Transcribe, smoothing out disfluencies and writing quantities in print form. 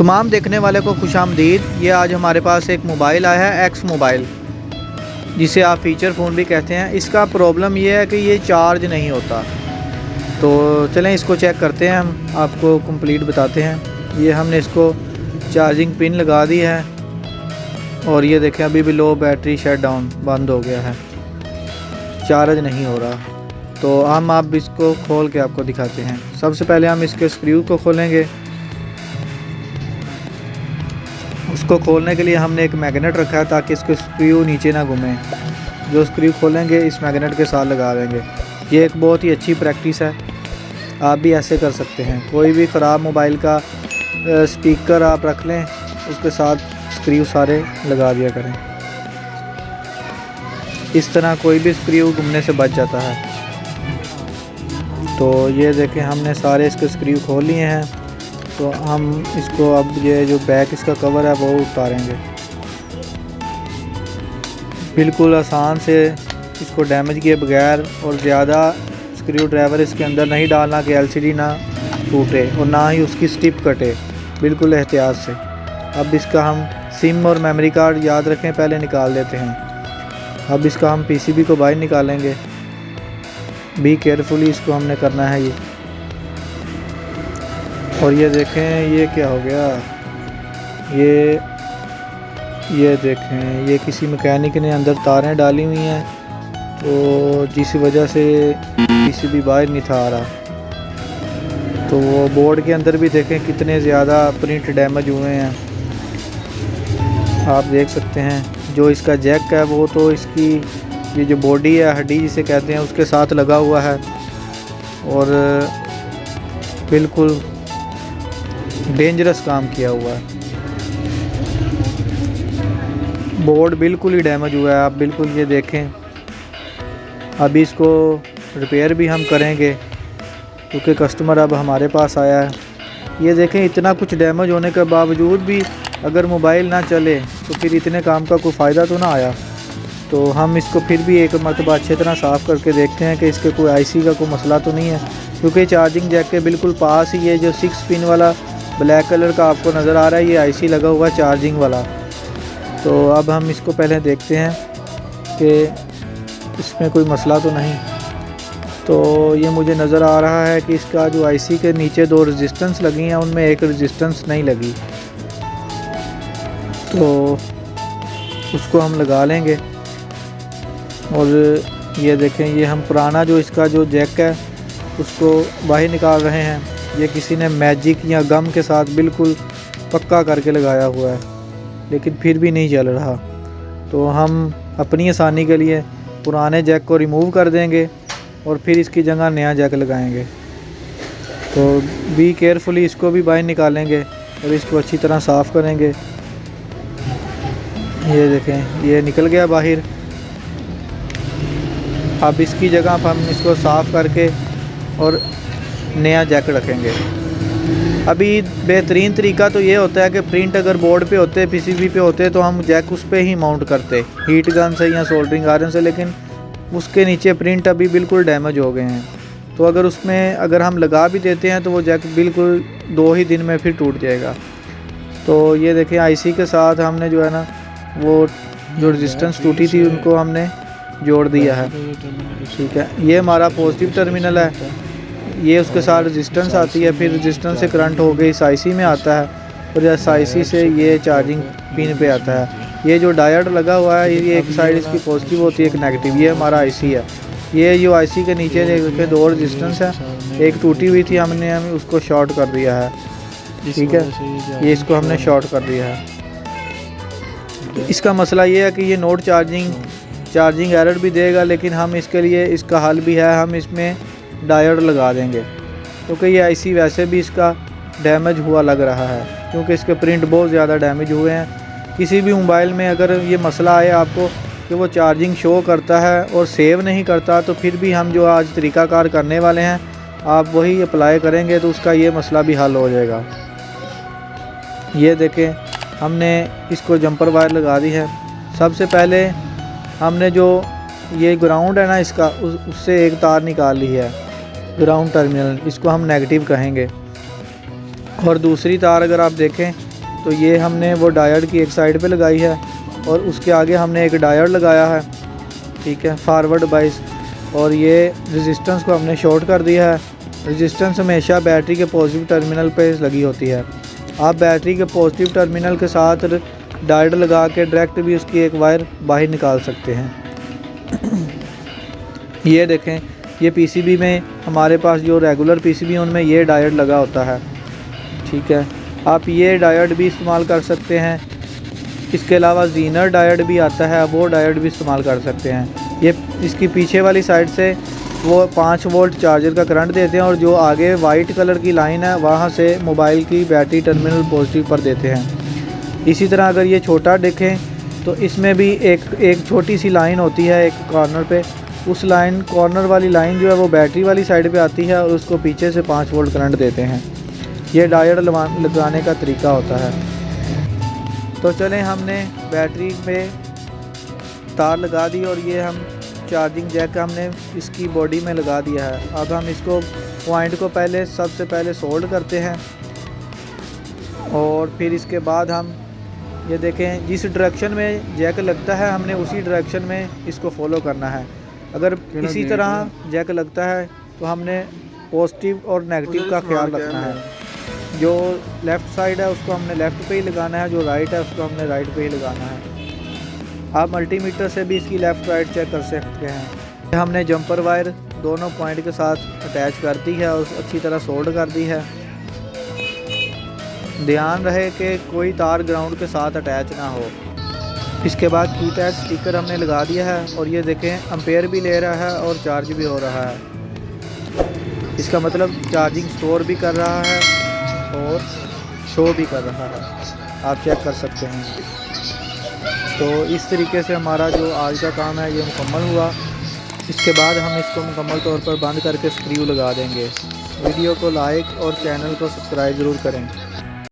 तमाम देखने वाले को खुशामदीद। ये आज हमारे पास एक मोबाइल आया है, एक्स मोबाइल, जिसे आप फ़ीचर फ़ोन भी कहते हैं। इसका प्रॉब्लम ये है कि ये चार्ज नहीं होता। तो चलें इसको चेक करते हैं, हम आपको कंप्लीट बताते हैं। ये हमने इसको चार्जिंग पिन लगा दी है और ये देखें अभी भी लो बैटरी शट डाउन बंद हो गया है, चार्ज नहीं हो रहा। तो हम आप इसको खोल के आपको दिखाते हैं। सबसे पहले हम इसके स्क्रू को खोलेंगे। उसको खोलने के लिए हमने एक मैग्नेट रखा है ताकि इसके स्क्रू नीचे ना घूमें। जो स्क्रू खोलेंगे इस मैग्नेट के साथ लगा देंगे। ये एक बहुत ही अच्छी प्रैक्टिस है, आप भी ऐसे कर सकते हैं। कोई भी ख़राब मोबाइल का स्पीकर आप रख लें, उसके साथ स्क्रू सारे लगा दिया करें। इस तरह कोई भी स्क्रू घूमने से बच जाता है। तो ये देखें हमने सारे इसके स्क्रू खोल लिए हैं। तो हम इसको अब ये जो बैक इसका कवर है वो उतारेंगे। बिल्कुल आसान से इसको डैमेज किए बगैर और ज़्यादा स्क्रू ड्राइवर इसके अंदर नहीं डालना कि एलसीडी ना टूटे और ना ही उसकी स्टिप कटे, बिल्कुल एहतियात से। अब इसका हम सिम और मेमोरी कार्ड याद रखें पहले निकाल देते हैं। अब इसका हम पीसीबी को बाहर निकालेंगे। बी केयरफुली इसको हमने करना है ये। और ये देखें ये क्या हो गया, ये देखें ये किसी मैकेनिक ने अंदर तारें डाली हुई हैं, तो जिस वजह से पीसीबी बाहर नहीं था आ रहा। तो वो बोर्ड के अंदर भी देखें कितने ज़्यादा प्रिंट डैमेज हुए हैं, आप देख सकते हैं। जो इसका जैक है वो तो इसकी ये जो बॉडी है, हड्डी जिसे कहते हैं, उसके साथ लगा हुआ है और बिल्कुल डेंजरस काम किया हुआ है। बोर्ड बिल्कुल ही डैमेज हुआ है, आप बिल्कुल ये देखें। अभी इसको रिपेयर भी हम करेंगे क्योंकि कस्टमर अब हमारे पास आया है। ये देखें इतना कुछ डैमेज होने के बावजूद भी अगर मोबाइल ना चले तो फिर इतने काम का कोई फ़ायदा तो ना आया। तो हम इसको फिर भी एक मरतबा अच्छी तरह साफ़ करके देखते हैं कि इसके कोई आईसी का कोई मसला तो नहीं है, क्योंकि चार्जिंग जैक के बिल्कुल पास ही ये जो 6 पिन वाला ब्लैक कलर का आपको नज़र आ रहा है, ये आईसी लगा हुआ है चार्जिंग वाला। तो अब हम इसको पहले देखते हैं कि इसमें कोई मसला तो नहीं। तो ये मुझे नज़र आ रहा है कि इसका जो आईसी के नीचे 2 रेजिस्टेंस लगी हैं, उनमें एक रेजिस्टेंस नहीं लगी, तो उसको हम लगा लेंगे। और ये देखें ये हम पुराना जो इसका जो जैक है उसको बाहर निकाल रहे हैं। ये किसी ने मैजिक या गम के साथ बिल्कुल पक्का करके लगाया हुआ है, लेकिन फिर भी नहीं चल रहा। तो हम अपनी आसानी के लिए पुराने जैक को रिमूव कर देंगे और फिर इसकी जगह नया जैक लगाएंगे। तो बी केयरफुली इसको भी बाहर निकालेंगे और इसको अच्छी तरह साफ़ करेंगे। ये देखें ये निकल गया बाहर। अब इसकी जगह हम इसको साफ़ करके और नया जैक रखेंगे। अभी बेहतरीन तरीका तो ये होता है कि प्रिंट अगर बोर्ड पे होते, पीसीबी पे होते, तो हम जैक उस पे ही माउंट करते हीट गन से या सोल्डरिंग आयरन से, लेकिन उसके नीचे प्रिंट अभी बिल्कुल डैमेज हो गए हैं। तो अगर उसमें अगर हम लगा भी देते हैं तो वो जैक बिल्कुल 2 ही दिन में फिर टूट जाएगा। तो ये देखिए आईसी के साथ हमने जो है ना वो जो रेजिस्टेंस टूटी थी उनको हमने जोड़ दिया है। ठीक है, ये हमारा पॉजिटिव टर्मिनल है, ये उसके साथ रेजिस्टेंस आती है, फिर रेजिस्टेंस से करंट हो गई इस आईसी में आता है और इस आईसी से ये चार्जिंग पिन पे आता है। ये जो डायोड लगा हुआ है ये एक साइड इसकी पॉजिटिव होती है, एक नेगेटिव। ये हमारा आईसी है। ये जो आईसी के नीचे देखिए 2 रेजिस्टेंस है, एक टूटी हुई थी, हमने उसको शॉर्ट कर दिया है। ठीक है, ये इसको हमने शॉर्ट कर दिया है। इसका मसला ये है कि ये नोट चार्जिंग एरर भी देगा, लेकिन हम इसके लिए इसका हल भी है, हम इसमें डायोड लगा देंगे क्योंकि ये आईसी वैसे भी इसका डैमेज हुआ लग रहा है, क्योंकि इसके प्रिंट बहुत ज़्यादा डैमेज हुए हैं। किसी भी मोबाइल में अगर ये मसला आए आपको कि वो चार्जिंग शो करता है और सेव नहीं करता, तो फिर भी हम जो आज तरीक़ाकार करने वाले हैं आप वही अप्लाई करेंगे तो उसका ये मसला भी हल हो जाएगा। ये देखें हमने इसको जंपर वायर लगा दी है। सबसे पहले हमने जो ये ग्राउंड है ना इसका उससे एक तार निकाल ली है, ग्राउंड टर्मिनल, इसको हम नेगेटिव कहेंगे। और दूसरी तार अगर आप देखें तो ये हमने वो डायोड की एक साइड पे लगाई है और उसके आगे हमने एक डायोड लगाया है, ठीक है, फॉरवर्ड बाइस। और ये रेजिस्टेंस को हमने शॉर्ट कर दिया है। रेजिस्टेंस हमेशा बैटरी के पॉजिटिव टर्मिनल पे लगी होती है। आप बैटरी के पॉजिटिव टर्मिनल के साथ डायोड लगा के डायरेक्ट भी उसकी एक वायर बाहर निकाल सकते हैं। ये देखें, ये पीसीबी में हमारे पास जो रेगुलर पीसीबी उनमें ये डायोड लगा होता है, ठीक है। आप ये डायोड भी इस्तेमाल कर सकते हैं। इसके अलावा जीनर डायोड भी आता है, वो डायोड भी इस्तेमाल कर सकते हैं। ये इसकी पीछे वाली साइड से वो 5 वोल्ट चार्जर का करंट देते हैं और जो आगे वाइट कलर की लाइन है वहाँ से मोबाइल की बैटरी टर्मिनल पॉजिटिव पर देते हैं। इसी तरह अगर ये छोटा देखें तो इसमें भी एक छोटी सी लाइन होती है एक कॉर्नर पे। उस लाइन कॉर्नर वाली लाइन जो है वो बैटरी वाली साइड पे आती है और उसको पीछे से 5 वोल्ट करंट देते हैं। ये डायोड लगाने का तरीका होता है। तो चलें, हमने बैटरी में तार लगा दी और ये हम चार्जिंग जैक हमने इसकी बॉडी में लगा दिया है। अब हम इसको पॉइंट को सबसे पहले सोल्ड करते हैं और फिर इसके बाद हम ये देखें जिस डायरेक्शन में जैक लगता है हमने उसी डायरेक्शन में इसको फॉलो करना है। अगर इसी तरह जैक लगता है तो हमने पॉजिटिव और नेगेटिव का ख्याल रखना है। जो लेफ़्ट साइड है उसको हमने लेफ़्ट पे ही लगाना है, जो राइट है उसको हमने राइट पे ही लगाना है। आप मल्टीमीटर से भी इसकी लेफ़्ट राइट चेक कर सकते हैं। हमने जंपर वायर दोनों पॉइंट के साथ अटैच कर दी है और अच्छी तरह सोल्ड कर दी है। ध्यान रहे कि कोई तार ग्राउंड के साथ अटैच ना हो। इसके बाद कीपैड स्टिकर हमने लगा दिया है और ये देखें एम्पेयर भी ले रहा है और चार्ज भी हो रहा है। इसका मतलब चार्जिंग स्टोर भी कर रहा है और शो भी कर रहा है, आप चेक कर सकते हैं। तो इस तरीके से हमारा जो आज का काम है ये मुकम्मल हुआ। इसके बाद हम इसको मुकम्मल तौर पर बंद करके स्क्रू लगा देंगे। वीडियो को लाइक और चैनल को सब्सक्राइब ज़रूर करें।